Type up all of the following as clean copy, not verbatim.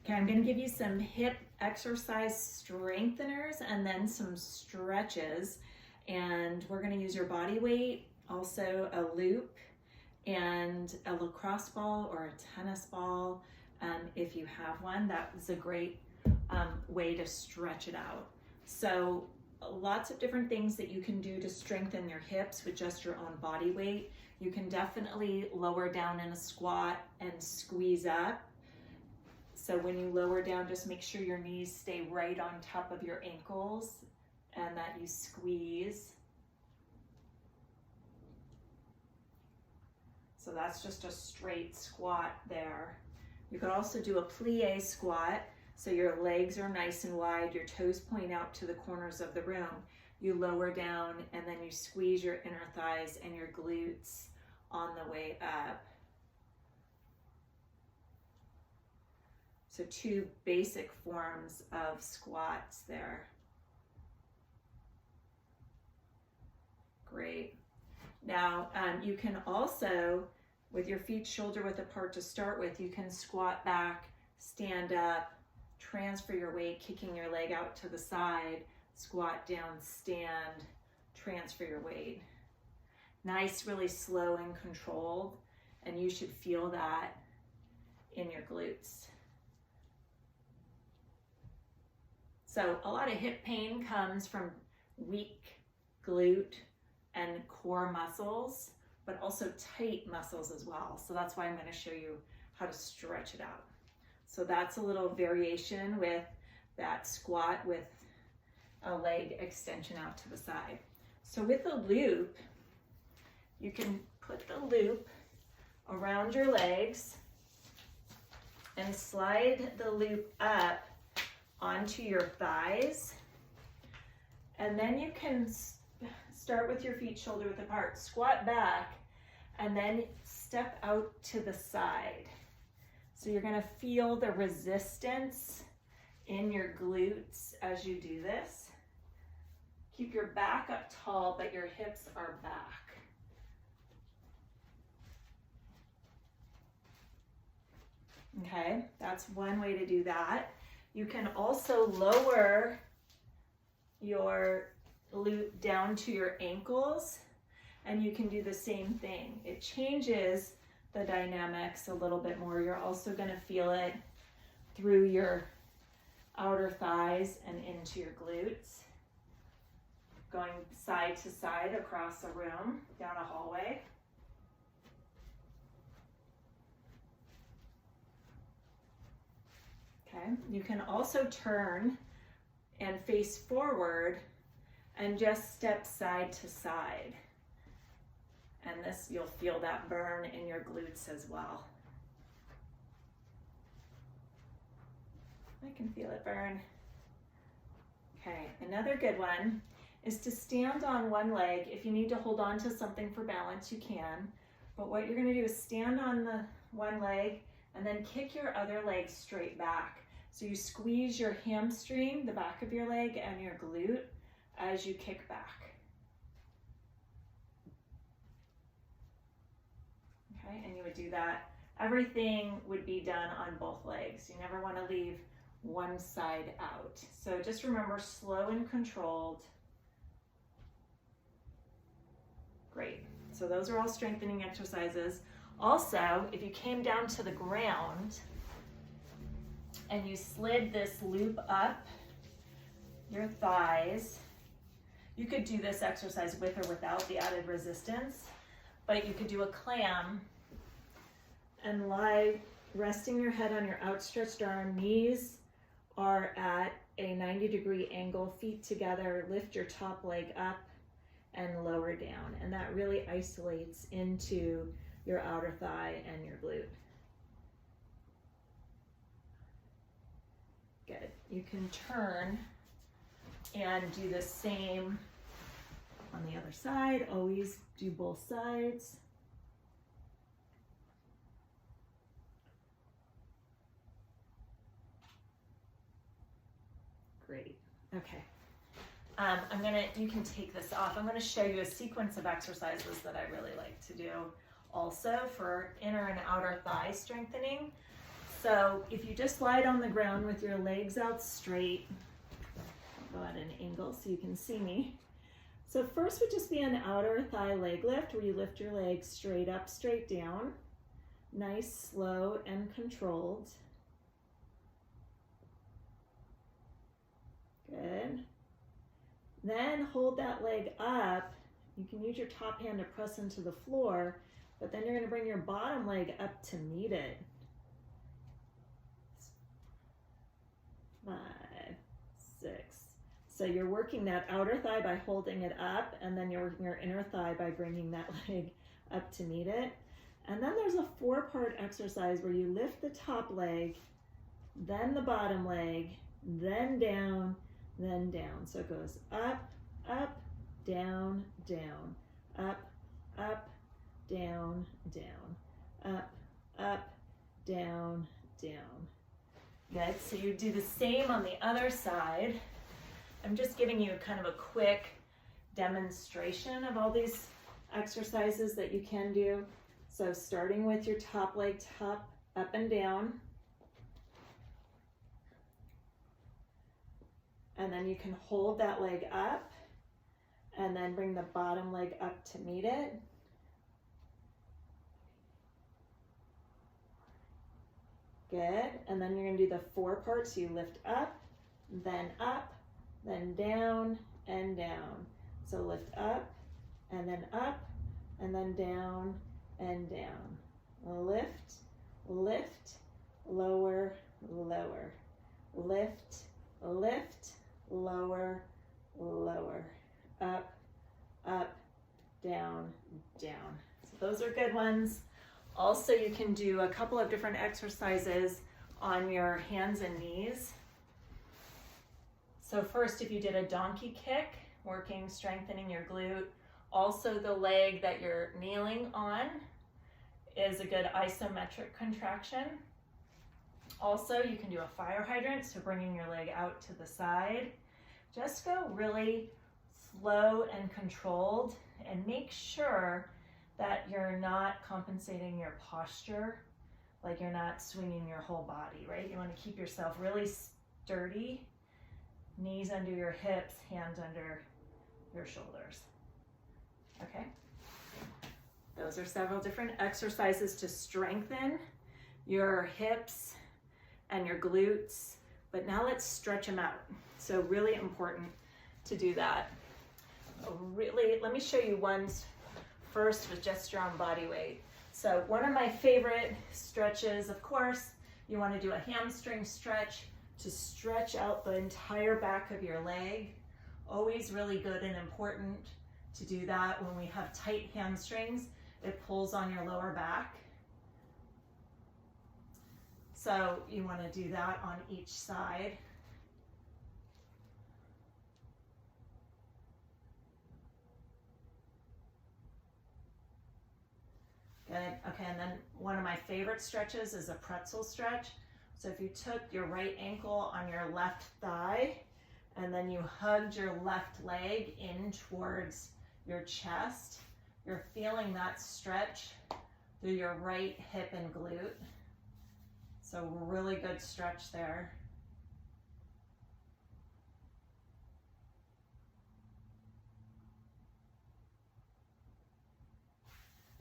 Okay, I'm gonna give you some hip exercise strengtheners and then some stretches. And we're gonna use your body weight, also a loop, and a lacrosse ball or a tennis ball. If you have one, that is a great way to stretch it out. So lots of different things that you can do to strengthen your hips with just your own body weight. You can definitely lower down in a squat and squeeze up. So when you lower down, just make sure your knees stay right on top of your ankles and that you squeeze. So that's just a straight squat there. You could also do a plie squat. So your legs are nice and wide, your toes point out to the corners of the room. You lower down and then you squeeze your inner thighs and your glutes on the way up. So two basic forms of squats there. Great. Now you can also, with your feet shoulder width apart to start with, you can squat back, stand up, transfer your weight, kicking your leg out to the side, squat down, stand, transfer your weight. Nice, really slow and controlled, and you should feel that in your glutes. So a lot of hip pain comes from weak glute and core muscles, but also tight muscles as well. So that's why I'm going to show you how to stretch it out. So that's a little variation with that squat with a leg extension out to the side. So with the loop, you can put the loop around your legs and slide the loop up onto your thighs. And then you can start with your feet shoulder width apart, squat back, and then step out to the side. So you're gonna feel the resistance in your glutes as you do this. Keep your back up tall, but your hips are back. Okay, that's one way to do that. You can also lower your loop down to your ankles, and you can do the same thing. It changes the dynamics a little bit more. You're also going to feel it through your outer thighs and into your glutes. Going side to side across a room, down a hallway. Okay, you can also turn and face forward and just step side to side. And this, you'll feel that burn in your glutes as well. I can feel it burn. Okay, another good one is to stand on one leg. If you need to hold on to something for balance, you can. But what you're gonna do is stand on the one leg and then kick your other leg straight back. So you squeeze your hamstring, the back of your leg, and your glute as you kick back. Okay, and you would do that. Everything would be done on both legs. You never want to leave one side out. So just remember, slow and controlled. Great. So those are all strengthening exercises. Also, if you came down to the ground and you slid this loop up your thighs, you could do this exercise with or without the added resistance, but you could do a clam and lie resting your head on your outstretched arm. Knees are at a 90-degree angle, feet together, lift your top leg up and lower down. And that really isolates into your outer thigh and your glute. Good. You can turn and do the same on the other side. Always do both sides. Great. Okay. You can take this off. I'm gonna show you a sequence of exercises that I really like to do also for inner and outer thigh strengthening. So if you just slide on the ground with your legs out straight, I'll go at an angle so you can see me. So first would just be an outer thigh leg lift where you lift your legs straight up, straight down. Nice, slow, and controlled. Good. Then hold that leg up. You can use your top hand to press into the floor, but then you're going to bring your bottom leg up to meet it. 5, 6. So you're working that outer thigh by holding it up, and then you're working your inner thigh by bringing that leg up to meet it. And then there's a 4-part exercise where you lift the top leg, then the bottom leg, then down, then down. So it goes up, up, down, down, up, up, down, down, up, up, down, down. Good, so you do the same on the other side. I'm just giving you kind of a quick demonstration of all these exercises that you can do. So starting with your top leg up and down. And then you can hold that leg up and then bring the bottom leg up to meet it. Good, and then you're gonna do the 4 parts. You lift up, then down, and down. So lift up, and then down, and down. Lift, lift, lower, lower. Lift, lift, lower, lower. Up, up, down, down. So those are good ones. Also, you can do a couple of different exercises on your hands and knees. So first, if you did a donkey kick, strengthening your glute. Also, the leg that you're kneeling on is a good isometric contraction. Also, you can do a fire hydrant, so bringing your leg out to the side. Just go really slow and controlled, and make sure that you're not compensating your posture, like you're not swinging your whole body, right? You want to keep yourself really sturdy, knees under your hips, hands under your shoulders. Okay? Those are several different exercises to strengthen your hips and your glutes, but now let's stretch them out. So really important to do that. Really, let me show you ones first with just your own body weight. So one of my favorite stretches, of course, you want to do a hamstring stretch to stretch out the entire back of your leg. Always really good and important to do that when we have tight hamstrings. It pulls on your lower back. So you want to do that on each side. Good. Okay, and then one of my favorite stretches is a pretzel stretch. So if you took your right ankle on your left thigh and then you hugged your left leg in towards your chest, you're feeling that stretch through your right hip and glute. So really good stretch there.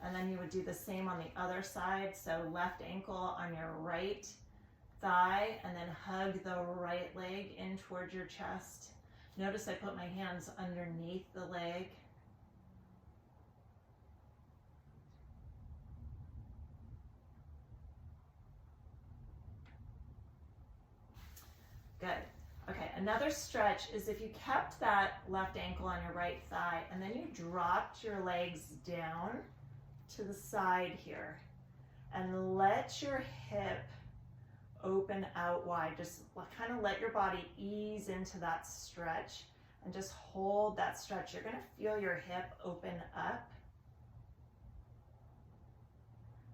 And then you would do the same on the other side. So left ankle on your right thigh and then hug the right leg in towards your chest. Notice I put my hands underneath the leg. Good. Okay, another stretch is if you kept that left ankle on your right thigh and then you dropped your legs down to the side here and let your hip open out wide. Just kind of let your body ease into that stretch and just hold that stretch. You're going to feel your hip open up.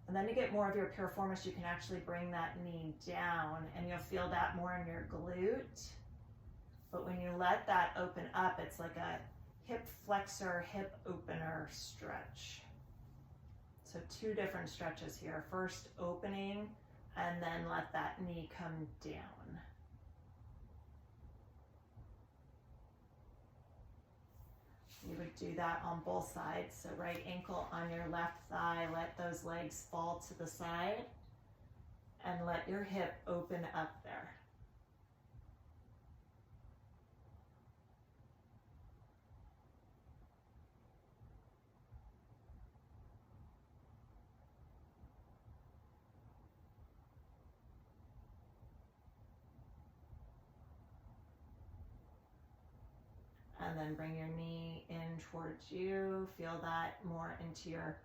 And then to get more of your piriformis, you can actually bring that knee down and you'll feel that more in your glute. But when you let that open up, it's like a hip flexor, hip opener stretch. So two different stretches here. First, opening and then let that knee come down. You would do that on both sides. So right ankle on your left thigh, let those legs fall to the side and let your hip open up there. And then bring your knee in towards you. Feel that more into your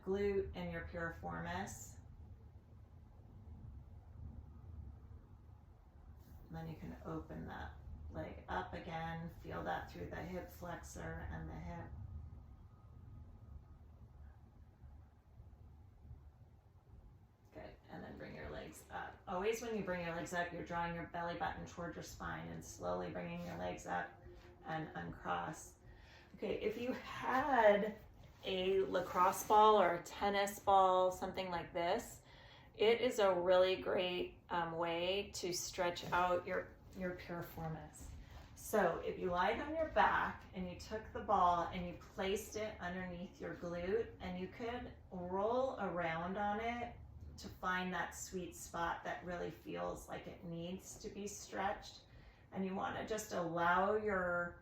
glute and your piriformis. And then you can open that leg up again. Feel that through the hip flexor and the hip. Good. And then bring your legs up. Always when you bring your legs up, you're drawing your belly button toward your spine and slowly bringing your legs up and uncross. Okay, if you had a lacrosse ball or a tennis ball, something like this, it is a really great way to stretch out your piriformis. So if you lied on your back and you took the ball and you placed it underneath your glute, and you could roll around on it to find that sweet spot that really feels like it needs to be stretched. And you want to just allow your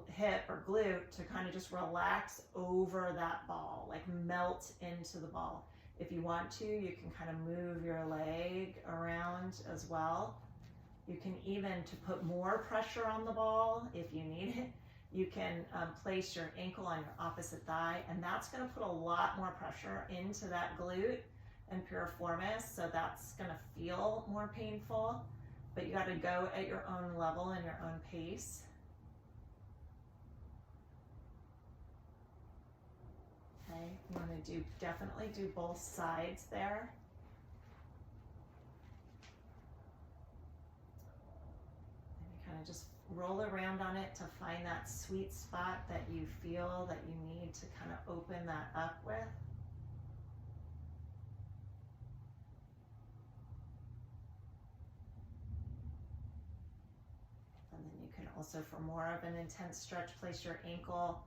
hip or glute to kind of just relax over that ball, like melt into the ball. If you want to, you can kind of move your leg around as well. You can even, to put more pressure on the ball if you need it, you can place your ankle on your opposite thigh, and that's going to put a lot more pressure into that glute and piriformis, so that's going to feel more painful, but you got to go at your own level and your own pace. Okay, you want to definitely do both sides there. And you kind of just roll around on it to find that sweet spot that you feel that you need to kind of open that up with. And then you can also, for more of an intense stretch, place your ankle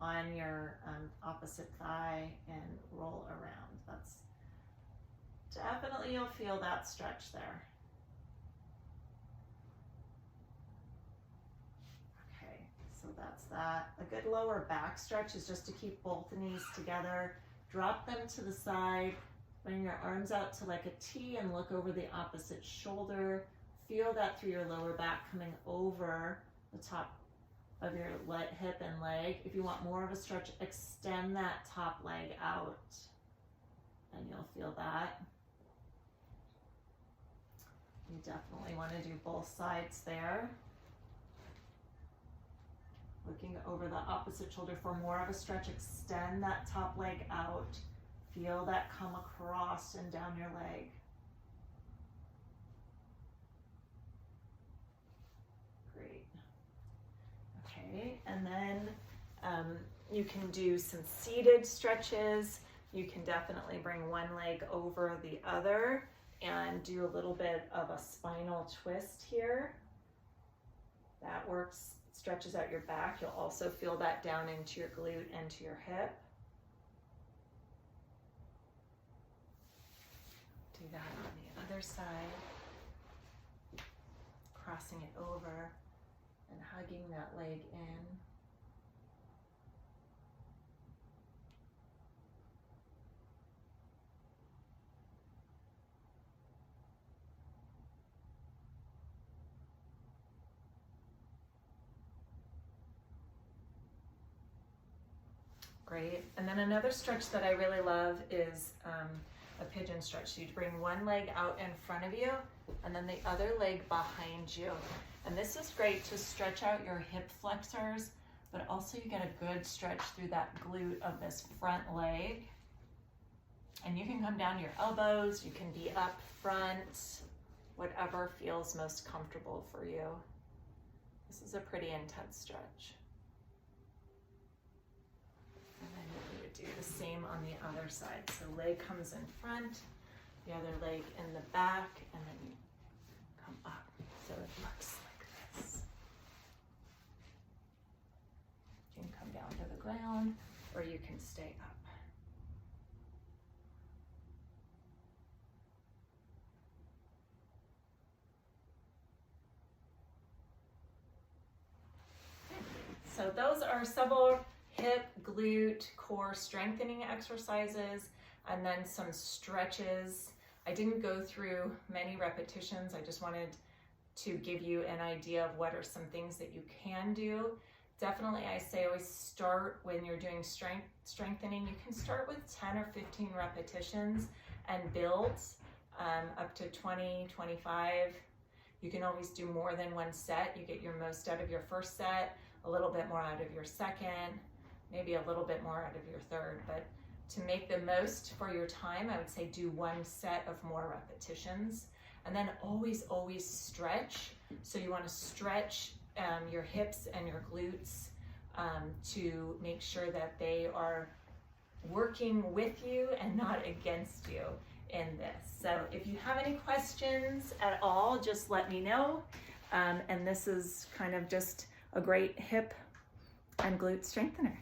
on your opposite thigh and roll around. That's definitely, you'll feel that stretch there. Okay, so that's that. A good lower back stretch is just to keep both knees together, drop them to the side, bring your arms out to like a T and look over the opposite shoulder. Feel that through your lower back coming over the top of your hip and leg. If you want more of a stretch, extend that top leg out and you'll feel that. You definitely want to do both sides there. Looking over the opposite shoulder for more of a stretch, extend that top leg out. Feel that come across and down your leg. Great. Okay, and then you can do some seated stretches. You can definitely bring one leg over the other and do a little bit of a spinal twist here. That works, stretches out your back. You'll also feel that down into your glute and to your hip. Do that on the other side. Crossing it over and hugging that leg in. Great. And then another stretch that I really love is a pigeon stretch. So you bring one leg out in front of you and then the other leg behind you. And this is great to stretch out your hip flexors, but also you get a good stretch through that glute of this front leg. And you can come down to your elbows, you can be up front, whatever feels most comfortable for you. This is a pretty intense stretch. And then you do the same on the other side. So leg comes in front, the other leg in the back, and then you come up. So it looks like this. You can come down to the ground, or you can stay up. So those are several hip, glute, core strengthening exercises, and then some stretches. I didn't go through many repetitions. I just wanted to give you an idea of what are some things that you can do. Definitely, I say always start when you're doing strengthening. You can start with 10 or 15 repetitions and build up to 20, 25. You can always do more than one set. You get your most out of your first set, a little bit more out of your second, maybe a little bit more out of your third. But to make the most for your time, I would say do one set of more repetitions. And then always, always stretch. So you want to stretch your hips and your glutes to make sure that they are working with you and not against you in this. So if you have any questions at all, just let me know. And this is kind of just a great hip and glute strengthener.